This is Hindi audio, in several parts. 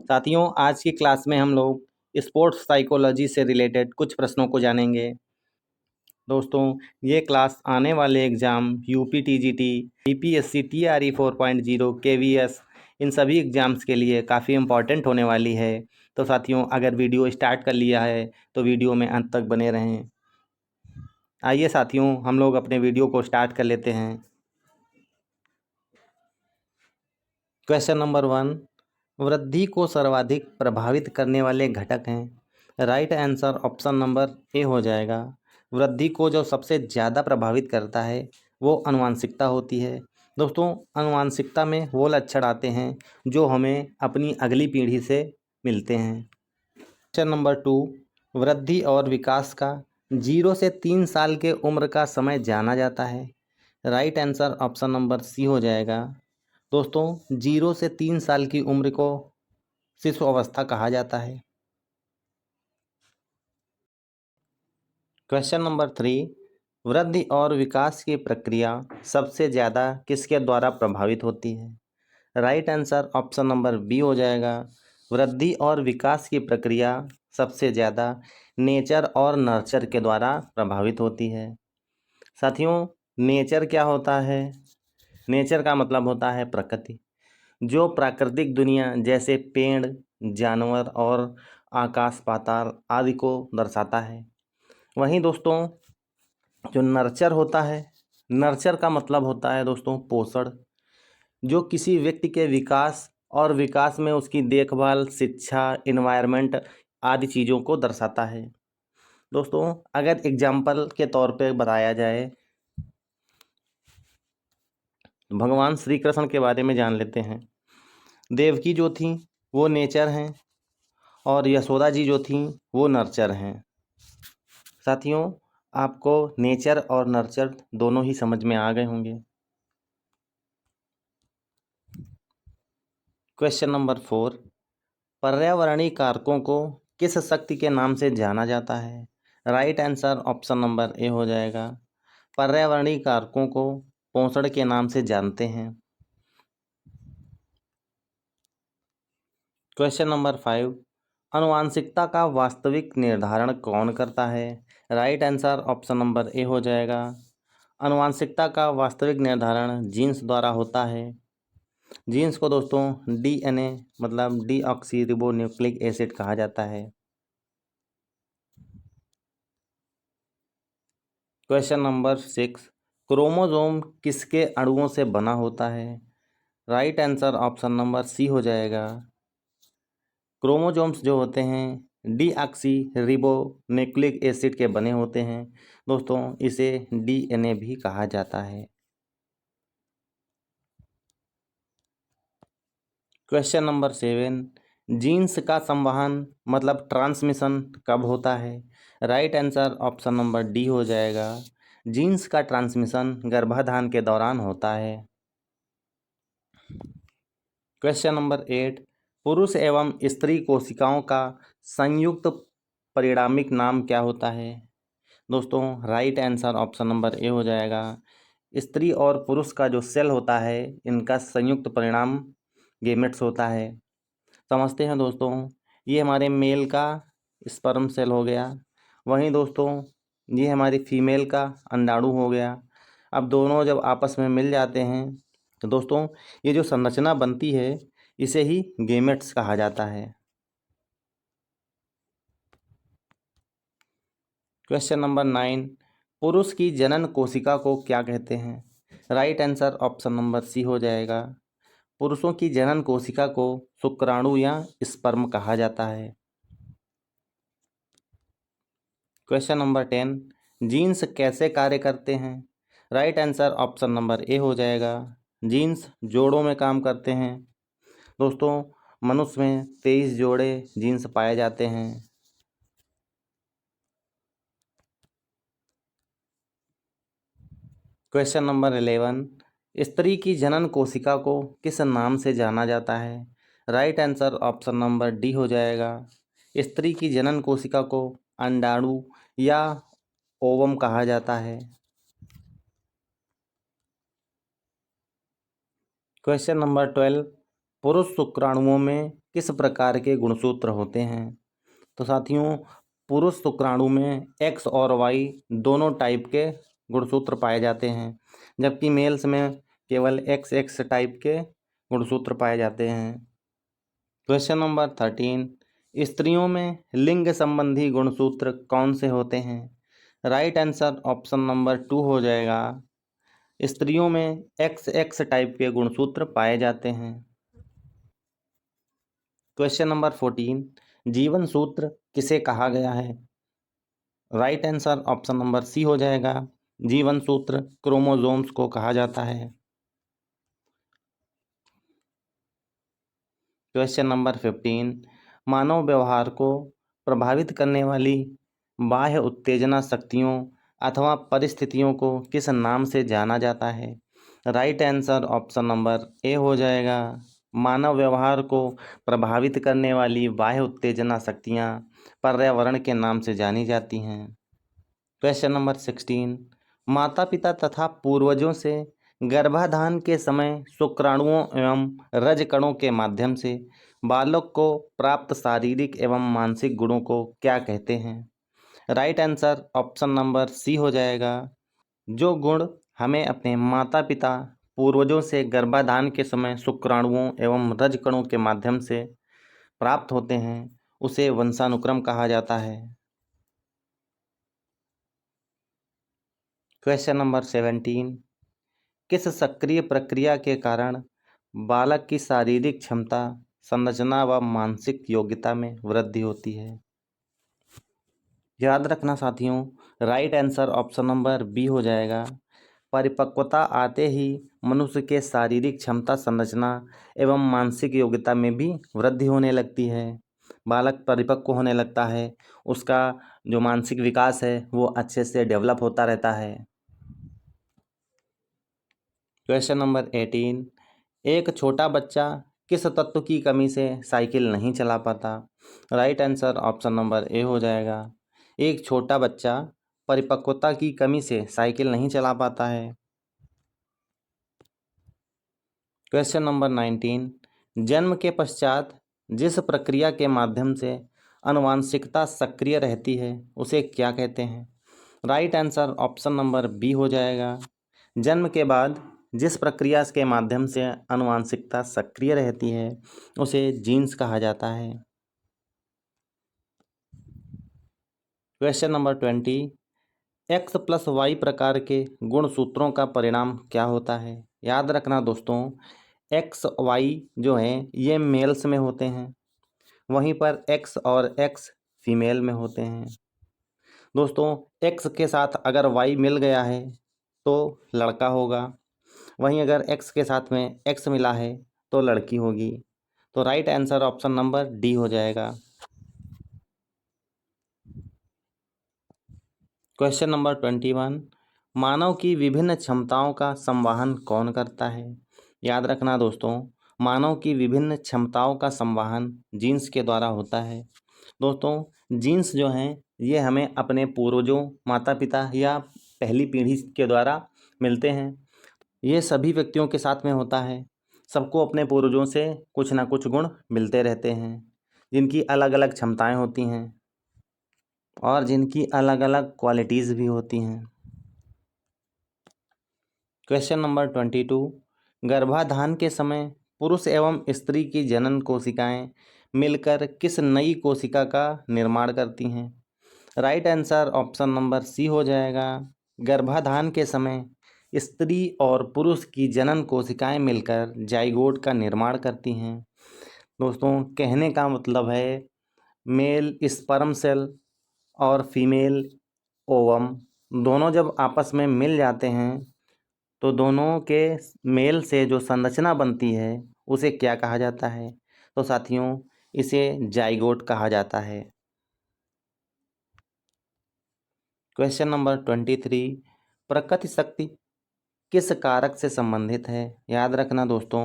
साथियों, आज की क्लास में हम लोग स्पोर्ट्स साइकोलॉजी से रिलेटेड कुछ प्रश्नों को जानेंगे। दोस्तों, ये क्लास आने वाले exam UP TGT, BPSC, TRE 4.0, KVS इन सभी एग्ज़ाम्स के लिए काफ़ी इम्पॉर्टेंट होने वाली है। तो साथियों, अगर वीडियो स्टार्ट कर लिया है तो वीडियो में अंत तक बने रहें। आइए साथियों, हम लोग अपने वीडियो को स्टार्ट कर लेते हैं। क्वेश्चन नंबर 1, वृद्धि को सर्वाधिक प्रभावित करने वाले घटक हैं। Right answer option number A हो जाएगा। वृद्धि को जो सबसे ज़्यादा प्रभावित करता है वो आनुवांशिकता होती है। दोस्तों, आनुवांशिकता में वो लक्षण आते हैं जो हमें अपनी अगली पीढ़ी से मिलते हैं। क्वेश्चन नंबर 2, वृद्धि और विकास का 0 से 3 साल के उम्र का समय जाना जाता है। Right answer option number C हो जाएगा। दोस्तों, 0 से 3 साल की उम्र को शिशु अवस्था कहा जाता है। क्वेश्चन नंबर 3, वृद्धि और विकास की प्रक्रिया सबसे ज़्यादा किसके द्वारा प्रभावित होती है। Right answer option number B हो जाएगा। वृद्धि और विकास की प्रक्रिया सबसे ज़्यादा नेचर और नर्चर के द्वारा प्रभावित होती है। साथियों, नेचर क्या होता है? नेचर का मतलब होता है प्रकृति, जो प्राकृतिक दुनिया जैसे पेड़, जानवर और आकाश पाताल आदि को दर्शाता है। वहीं दोस्तों, जो नर्चर होता है, नर्चर का मतलब होता है दोस्तों पोषण, जो किसी व्यक्ति के विकास और विकास में उसकी देखभाल, शिक्षा, इन्वायरमेंट आदि चीज़ों को दर्शाता है। दोस्तों, अगर एग्जाम्पल के तौर पे बताया जाए, भगवान श्री कृष्ण के बारे में जान लेते हैं। देवकी जो थी वो नेचर हैं और यशोदा जी जो थी वो नर्चर हैं। साथियों, आपको नेचर और नर्चर दोनों ही समझ में आ गए होंगे। क्वेश्चन नंबर 4, पर्यावरणीय कारकों को किस शक्ति के नाम से जाना जाता है। Right answer option number A हो जाएगा। पर्यावरणीय कारकों को पोषण के नाम से जानते हैं। क्वेश्चन नंबर 5, आनुवांशिकता का वास्तविक निर्धारण कौन करता है। Right answer option number A हो जाएगा। आनुवांशिकता का वास्तविक निर्धारण जीन्स द्वारा होता है। जीन्स को दोस्तों डीएनए मतलब डीऑक्सीरिबोन्यूक्लिक एसिड कहा जाता है। क्वेश्चन नंबर 6, क्रोमोसोम किसके अणुओं से बना होता है। Right answer option number C हो जाएगा। क्रोमोसोम्स जो होते हैं डीऑक्सीरिबोन्यूक्लिक एसिड के बने होते हैं। दोस्तों, इसे डीएनए भी कहा जाता है। क्वेश्चन नंबर 7, जीन्स का संवहन मतलब ट्रांसमिशन कब होता है। Right answer option number D हो जाएगा। जीन्स का ट्रांसमिशन गर्भाधान के दौरान होता है। क्वेश्चन नंबर 8, पुरुष एवं स्त्री कोशिकाओं का संयुक्त परिणामिक नाम क्या होता है। दोस्तों, right answer option number A हो जाएगा। स्त्री और पुरुष का जो सेल होता है, इनका संयुक्त परिणाम गेमेट्स होता है। समझते हैं दोस्तों, ये हमारे मेल का स्पर्म सेल हो गया। वहीं दोस्तों, ये हमारी फीमेल का अंडाणु हो गया। अब दोनों जब आपस में मिल जाते हैं तो दोस्तों, ये जो संरचना बनती है इसे ही गेमेट्स कहा जाता है। क्वेश्चन नंबर 9, पुरुष की जनन कोशिका को क्या कहते हैं। Right answer option number C हो जाएगा। पुरुषों की जनन कोशिका को शुक्राणु या स्पर्म कहा जाता है। क्वेश्चन नंबर 10, जीन्स कैसे कार्य करते हैं। Right answer option number A हो जाएगा। जीन्स जोड़ों में काम करते हैं। दोस्तों, मनुष्य में 23 जोड़े जीन्स पाए जाते हैं। क्वेश्चन नंबर 11, स्त्री की जनन कोशिका को किस नाम से जाना जाता है। Right answer option number D हो जाएगा। स्त्री की जनन कोशिका को अंडाणु या ओवम कहा जाता है। क्वेश्चन नंबर 12, पुरुष शुक्राणुओं में किस प्रकार के गुणसूत्र होते हैं? तो साथियों, पुरुष शुक्राणु में एक्स और वाई दोनों टाइप के गुणसूत्र पाए जाते हैं, जबकि मेल्स में केवल एक्स एक्स टाइप के गुणसूत्र पाए जाते हैं। क्वेश्चन नंबर 13, स्त्रियों में लिंग संबंधी गुणसूत्र कौन से होते हैं? राइट आंसर ऑप्शन नंबर 2 हो जाएगा। स्त्रियों में एक्स एक्स टाइप के गुणसूत्र पाए जाते हैं। क्वेश्चन नंबर 14, जीवन सूत्र किसे कहा गया है? Right answer option number C हो जाएगा। जीवन सूत्र क्रोमोसोम्स को कहा जाता है। क्वेश्चन नंबर 15, मानव व्यवहार को प्रभावित करने वाली बाह्य उत्तेजना शक्तियों अथवा परिस्थितियों को किस नाम से जाना जाता है? Right answer option number A हो जाएगा। मानव व्यवहार को प्रभावित करने वाली बाह्य उत्तेजना शक्तियाँ पर्यावरण के नाम से जानी जाती हैं। क्वेश्चन नंबर 16, माता पिता तथा पूर्वजों से गर्भाधान के समय शुक्राणुओं एवं रजकणों के माध्यम से बालक को प्राप्त शारीरिक एवं मानसिक गुणों को क्या कहते हैं? Right answer option number C हो जाएगा। जो गुण हमें अपने माता पिता पूर्वजों से गर्भाधान के समय शुक्राणुओं एवं रजकणों के माध्यम से प्राप्त होते हैं उसे वंशानुक्रम कहा जाता है। क्वेश्चन नंबर 17, किस सक्रिय प्रक्रिया के कारण बालक की शारीरिक क्षमता, संरचना व मानसिक योग्यता में वृद्धि होती है? याद रखना साथियों, right answer option number B हो जाएगा। परिपक्वता आते ही मनुष्य के शारीरिक क्षमता, संरचना एवं मानसिक योग्यता में भी वृद्धि होने लगती है। बालक परिपक्व होने लगता है, उसका जो मानसिक विकास है वो अच्छे से डेवलप होता रहता है। क्वेश्चन नंबर 18, एक छोटा बच्चा किस तत्व की कमी से साइकिल नहीं चला पाता? Right answer option number A हो जाएगा। एक छोटा बच्चा परिपक्वता की कमी से साइकिल नहीं चला पाता है। क्वेश्चन नंबर 19, जन्म के पश्चात जिस प्रक्रिया के माध्यम से आनुवांशिकता सक्रिय रहती है उसे क्या कहते हैं? Right answer option number B हो जाएगा। जन्म के बाद जिस प्रक्रिया के माध्यम से आनुवांशिकता सक्रिय रहती है उसे जीन्स कहा जाता है। Question number 20, X plus Y प्रकार के गुणसूत्रों का परिणाम क्या होता है? याद रखना दोस्तों, एक्स वाई जो हैं ये मेल्स में होते हैं, वहीं पर एक्स और एक्स फीमेल में होते हैं। दोस्तों, एक्स के साथ अगर वाई मिल गया है तो लड़का होगा, वहीं अगर एक्स के साथ में एक्स मिला है तो लड़की होगी। तो right answer option number D हो जाएगा। क्वेश्चन नंबर 21, मानव की विभिन्न क्षमताओं का संवहन कौन करता है? याद रखना दोस्तों, मानव की विभिन्न क्षमताओं का संवहन जीन्स के द्वारा होता है। दोस्तों, जीन्स जो हैं ये हमें अपने पूर्वजों, माता पिता या पहली पीढ़ी के द्वारा मिलते हैं। ये सभी व्यक्तियों के साथ में होता है। सबको अपने पूर्वजों से कुछ ना कुछ गुण मिलते रहते हैं, जिनकी अलग अलग क्षमताएं होती हैं और जिनकी अलग अलग क्वालिटीज़ भी होती हैं। क्वेश्चन नंबर 22, गर्भाधान के समय पुरुष एवं स्त्री की जनन कोशिकाएं मिलकर किस नई कोशिका का निर्माण करती हैं? Right answer option number C हो जाएगा। गर्भाधान के समय स्त्री और पुरुष की जनन कोशिकाएं मिलकर जाइगोट का निर्माण करती हैं। दोस्तों, कहने का मतलब है मेल स्पर्म सेल और फीमेल ओवम दोनों जब आपस में मिल जाते हैं तो दोनों के मेल से जो संरचना बनती है उसे क्या कहा जाता है? तो साथियों, इसे जाइगोट कहा जाता है। क्वेश्चन नंबर 23, प्रकृति शक्ति किस कारक से संबंधित है? याद रखना दोस्तों,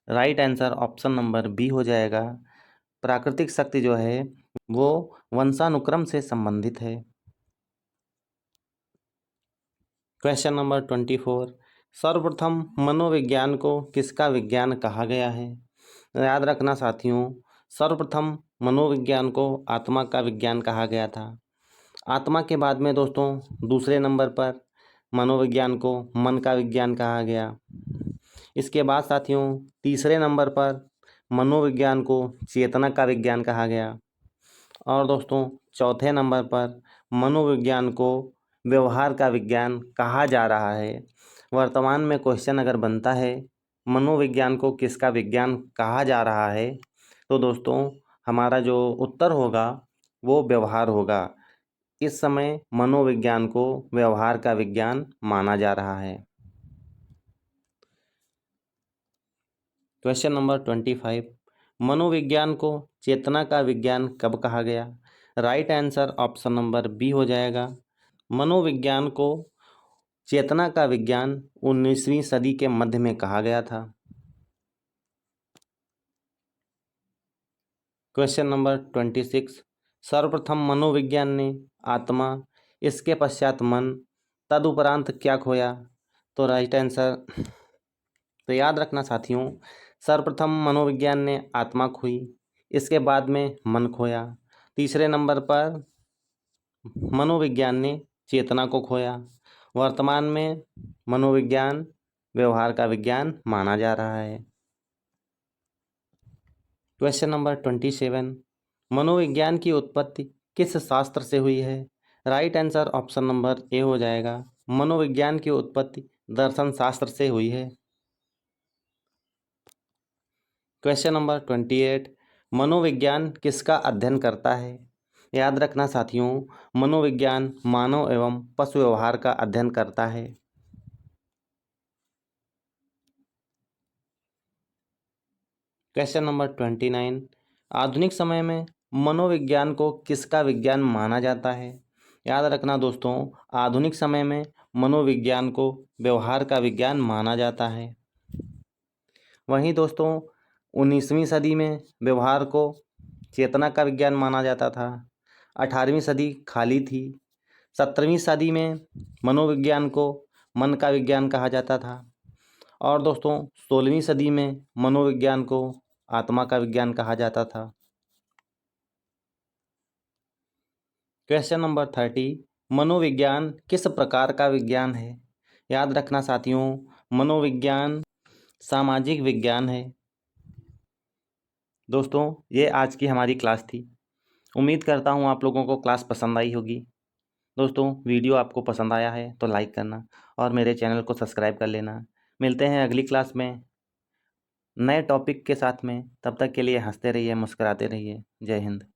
right answer option number B हो जाएगा। प्राकृतिक शक्ति जो है वो वंशानुक्रम से संबंधित है। क्वेश्चन नंबर 24, सर्वप्रथम मनोविज्ञान को किसका विज्ञान कहा गया है? याद रखना साथियों, सर्वप्रथम मनोविज्ञान को आत्मा का विज्ञान कहा गया था। आत्मा के बाद में दोस्तों दूसरे नंबर पर मनोविज्ञान को मन का विज्ञान कहा गया। इसके बाद साथियों तीसरे नंबर पर मनोविज्ञान को चेतना का विज्ञान कहा गया। और दोस्तों चौथे नंबर पर मनोविज्ञान को व्यवहार का विज्ञान कहा जा रहा है। वर्तमान में क्वेश्चन अगर बनता है मनोविज्ञान को किसका विज्ञान कहा जा रहा है, तो दोस्तों हमारा जो उत्तर होगा वो व्यवहार होगा। इस समय मनोविज्ञान को व्यवहार का विज्ञान माना जा रहा है। क्वेश्चन नंबर 25, मनोविज्ञान को चेतना का विज्ञान कब कहा गया? Right answer option number B हो जाएगा। मनोविज्ञान को चेतना का विज्ञान 19वीं सदी के मध्य में कहा गया था। क्वेश्चन नंबर 26, सर्वप्रथम मनोविज्ञान ने आत्मा, इसके पश्चात मन, तदुपरांत क्या खोया? तो राइट आंसर, तो याद रखना साथियों, सर्वप्रथम मनोविज्ञान ने आत्मा खोई, इसके बाद में मन खोया। तीसरे नंबर पर मनोविज्ञान ने चेतना को खोया। वर्तमान में मनोविज्ञान व्यवहार का विज्ञान माना जा रहा है। क्वेश्चन नंबर 27, मनोविज्ञान की उत्पत्ति किस शास्त्र से हुई है? Right answer option number A हो जाएगा। मनोविज्ञान की उत्पत्ति दर्शन शास्त्र से हुई है। क्वेश्चन नंबर 28, मनोविज्ञान किसका अध्ययन करता है? याद रखना साथियों, मनोविज्ञान मानव एवं पशु व्यवहार का अध्ययन करता है। क्वेश्चन नंबर 29, आधुनिक समय में मनोविज्ञान को किसका विज्ञान माना जाता है? याद रखना दोस्तों, आधुनिक समय में मनोविज्ञान को व्यवहार का विज्ञान माना जाता है। वहीं दोस्तों 19वीं सदी में व्यवहार को चेतना का विज्ञान माना जाता था। 18वीं सदी खाली थी। 17वीं सदी में मनोविज्ञान को मन का विज्ञान कहा जाता था। और दोस्तों 16वीं सदी में मनोविज्ञान को आत्मा का विज्ञान कहा जाता था। क्वेश्चन नंबर 30, मनोविज्ञान किस प्रकार का विज्ञान है? याद रखना साथियों, मनोविज्ञान सामाजिक विज्ञान है। दोस्तों ये आज की हमारी क्लास थी। उम्मीद करता हूँ आप लोगों को क्लास पसंद आई होगी। दोस्तों वीडियो आपको पसंद आया है तो लाइक करना और मेरे चैनल को सब्सक्राइब कर लेना। मिलते हैं अगली क्लास में नए टॉपिक के साथ में। तब तक के लिए हंसते रहिए, मुस्कुराते रहिए। जय हिंद।